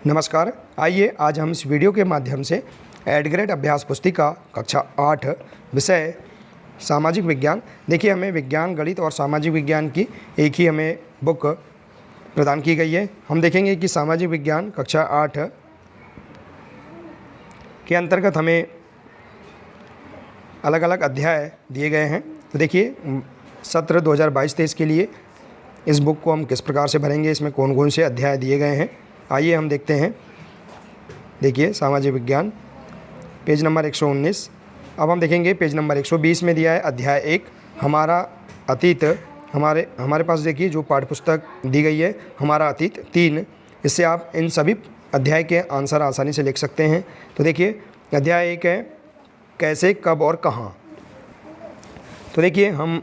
नमस्कार। आइए आज हम इस वीडियो के माध्यम से एडग्रेड अभ्यास पुस्तिका कक्षा 8 विषय सामाजिक विज्ञान। देखिए, हमें विज्ञान, गणित और सामाजिक विज्ञान की एक ही हमें बुक प्रदान की गई है। हम देखेंगे कि सामाजिक विज्ञान कक्षा 8 के अंतर्गत हमें अलग अलग अध्याय दिए गए हैं। तो देखिए, सत्र 2022-23 के लिए इस बुक को हम किस प्रकार से भरेंगे, इसमें कौन कौन से अध्याय दिए गए हैं, आइए हम देखते हैं। देखिए, सामाजिक विज्ञान पेज नंबर 119। अब हम देखेंगे पेज नंबर 120 में दिया है अध्याय 1 हमारा अतीत। हमारे पास देखिए जो पाठ्यपुस्तक दी गई है हमारा अतीत 3, इससे आप इन सभी अध्याय के आंसर आसानी से लिख सकते हैं। तो देखिए, अध्याय 1 है कैसे, कब और कहाँ। तो देखिए, हम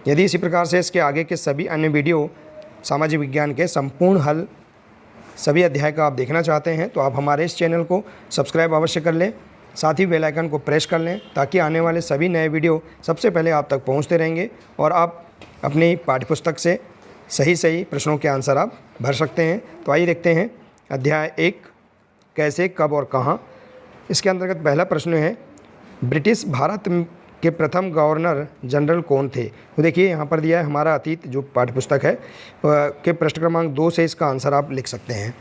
यदि इसी प्रकार से इसके आगे के सभी अन्य वीडियो सामाजिक विज्ञान के संपूर्ण हल सभी अध्याय का आप देखना चाहते हैं तो आप हमारे इस चैनल को सब्सक्राइब अवश्य कर लें, साथ ही बेल आइकन को प्रेस कर लें ताकि आने वाले सभी नए वीडियो सबसे पहले आप तक पहुंचते रहेंगे और आप अपनी पाठ्यपुस्तक से सही प्रश्नों के आंसर आप भर सकते हैं। तो आइए देखते हैं अध्याय 1 कैसे, कब और कहाँ। इसके अंतर्गत पहला प्रश्न है ब्रिटिश भारत के प्रथम गवर्नर जनरल कौन थे। तो देखिए, यहाँ पर दिया है हमारा अतीत जो पाठ्यपुस्तक है के पृष्ठ क्रमांक 2 से इसका आंसर आप लिख सकते हैं।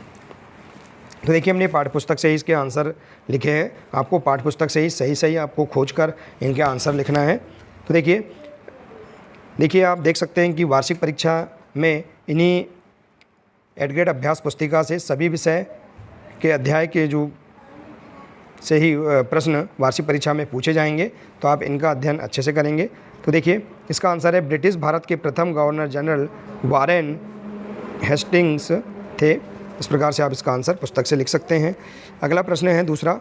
तो देखिए, हमने पाठ्यपुस्तक से ही इसके आंसर लिखे हैं। आपको पाठ्यपुस्तक से ही सही आपको खोजकर इनके आंसर लिखना है। तो देखिए आप देख सकते हैं कि वार्षिक परीक्षा में इन्हीं एडग्रेड अभ्यास पुस्तिका से सभी विषय के अध्याय के जो से ही प्रश्न वार्षिक परीक्षा में पूछे जाएंगे, तो आप इनका अध्ययन अच्छे से करेंगे। तो देखिए, इसका आंसर है ब्रिटिश भारत के प्रथम गवर्नर जनरल वारेन हेस्टिंग्स थे। इस प्रकार से आप इसका आंसर पुस्तक से लिख सकते हैं। अगला प्रश्न है दूसरा,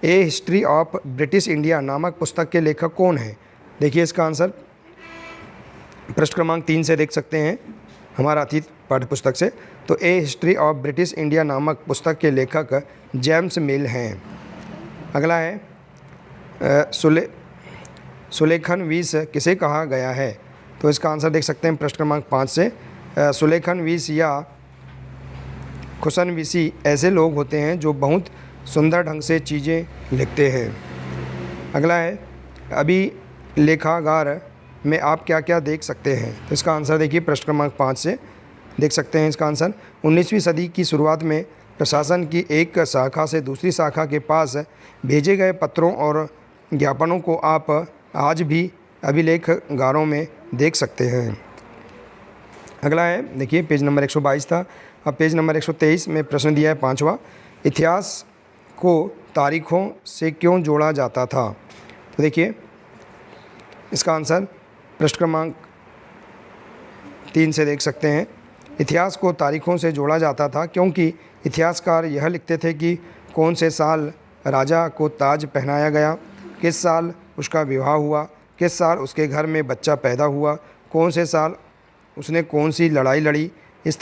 ए हिस्ट्री ऑफ ब्रिटिश इंडिया नामक पुस्तक के लेखक कौन है। देखिए, इसका आंसर पृष्ठ क्रमांक 3 से देख सकते हैं हमारा अतीत पाठ्यपुस्तक से। तो ए हिस्ट्री ऑफ ब्रिटिश इंडिया नामक पुस्तक के लेखक जेम्स मिल हैं। अगला है सुलेखन वीस किसे कहा गया है। तो इसका आंसर देख सकते हैं पृष्ठ क्रमांक 5 से। सुलेखन वीस या खुशनवीसी ऐसे लोग होते हैं जो बहुत सुंदर ढंग से चीज़ें लिखते हैं। अगला है अभिलेखागार में आप क्या क्या देख सकते हैं। तो इसका आंसर देखिए पृष्ठ क्रमांक 5 से देख सकते हैं। इसका आंसर 19वीं सदी की शुरुआत में प्रशासन की एक शाखा से दूसरी शाखा के पास भेजे गए पत्रों और ज्ञापनों को आप आज भी अभिलेखागारों में देख सकते हैं। अगला है देखिए पेज नंबर 122 था। अब पेज नंबर 123 में प्रश्न दिया है 5वां, इतिहास को तारीखों से क्यों जोड़ा जाता था। तो देखिए, इसका आंसर पृष्ठ क्रमांक 3 से देख सकते हैं। इतिहास को तारीखों से जोड़ा जाता था क्योंकि इतिहासकार यह लिखते थे कि कौन से साल राजा को ताज पहनाया गया, किस साल उसका विवाह हुआ, किस साल उसके घर में बच्चा पैदा हुआ, कौन से साल उसने कौन सी लड़ाई लड़ी। इस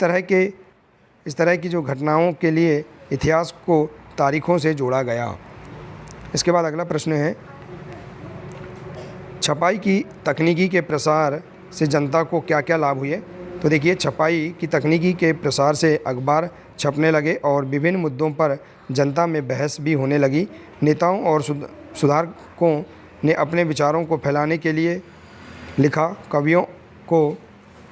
तरह की जो घटनाओं के लिए इतिहास को तारीखों से जोड़ा गया। इसके बाद अगला प्रश्न है छपाई की तकनीकी के प्रसार से जनता को क्या क्या लाभ हुए। तो देखिए, छपाई की तकनीकी के प्रसार से अखबार छपने लगे और विभिन्न मुद्दों पर जनता में बहस भी होने लगी। नेताओं और सुधारकों ने अपने विचारों को फैलाने के लिए लिखा, कवियों को,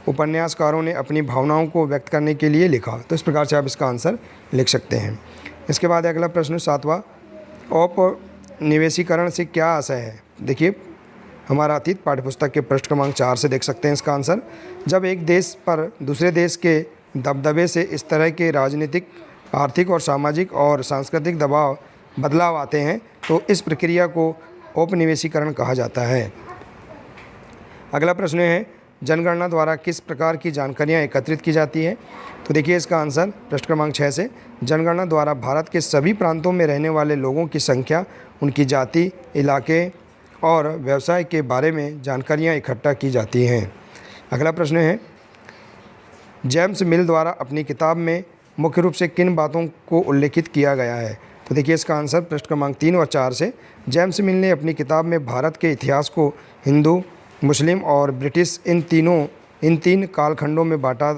उपन्यासकारों ने अपनी भावनाओं को व्यक्त करने के लिए लिखा। तो इस प्रकार से आप इसका आंसर लिख सकते हैं। इसके बाद अगला प्रश्न 7वां, औपनिवेशीकरण से क्या आशय है। देखिए, हमारा अतीत पाठ्यपुस्तक के पृष्ठ क्रमांक 4 से देख सकते हैं इसका आंसर। जब एक देश पर दूसरे देश के दबदबे से इस तरह के राजनीतिक, आर्थिक और सामाजिक और सांस्कृतिक बदलाव आते हैं तो इस प्रक्रिया को औपनिवेशीकरण कहा जाता है। अगला प्रश्न है जनगणना द्वारा किस प्रकार की जानकारियाँ एकत्रित की जाती है। तो देखिए, इसका आंसर पृष्ठ क्रमांक 6 से जनगणना द्वारा भारत के सभी प्रांतों में रहने वाले लोगों की संख्या, उनकी जाति, इलाके और व्यवसाय के बारे में जानकारियाँ इकट्ठा की जाती हैं। अगला प्रश्न है जेम्स मिल द्वारा अपनी किताब में मुख्य रूप से किन बातों को उल्लेखित किया गया है। तो देखिए, इसका आंसर पृष्ठ क्रमांक 3 और 4 से जेम्स मिल ने अपनी किताब में भारत के इतिहास को हिंदू, मुस्लिम और ब्रिटिश इन 3 कालखंडों में बांटा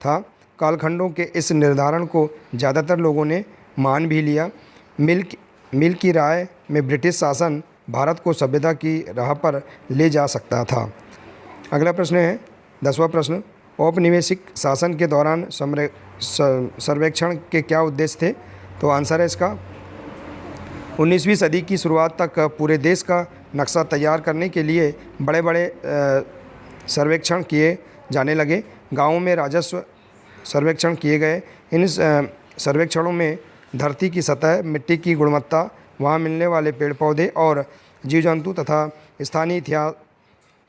था। कालखंडों के इस निर्धारण को ज़्यादातर लोगों ने मान भी लिया। मिल की राय में ब्रिटिश शासन भारत को सभ्यता की राह पर ले जा सकता था। अगला प्रश्न है 10वां प्रश्न, औपनिवेशिक शासन के दौरान सर्वेक्षण के क्या उद्देश्य थे? तो आंसर है इसका 19वीं सदी की शुरुआत तक पूरे देश का नक्शा तैयार करने के लिए बड़े बड़े सर्वेक्षण किए जाने लगे। गाँवों में राजस्व सर्वेक्षण किए गए। इन सर्वेक्षणों में धरती की सतह, मिट्टी की गुणवत्ता, वहाँ मिलने वाले पेड़ पौधे और जीव जंतु तथा स्थानीय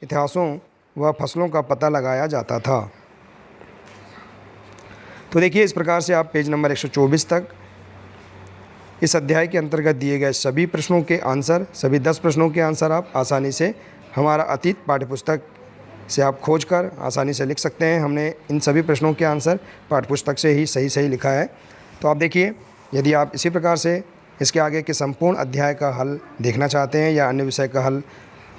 इतिहासों व फसलों का पता लगाया जाता था। तो देखिए इस प्रकार से आप पेज नंबर 124 तक इस अध्याय के अंतर्गत दिए गए सभी प्रश्नों के आंसर, सभी 10 प्रश्नों के आंसर आप आसानी से हमारा अतीत पाठ्यपुस्तक से आप खोजकर आसानी से लिख सकते हैं। हमने इन सभी प्रश्नों के आंसर पाठ्यपुस्तक से ही सही लिखा है। तो आप देखिए, यदि आप इसी प्रकार से इसके आगे के संपूर्ण अध्याय का हल देखना चाहते हैं या अन्य विषय का हल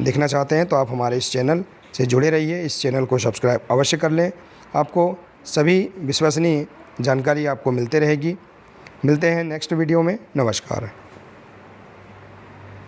देखना चाहते हैं तो आप हमारे इस चैनल से जुड़े रहिए। इस चैनल को सब्सक्राइब अवश्य कर लें। आपको सभी विश्वसनीय जानकारी आपको मिलते रहेगी। मिलते हैं नेक्स्ट वीडियो में। नमस्कार।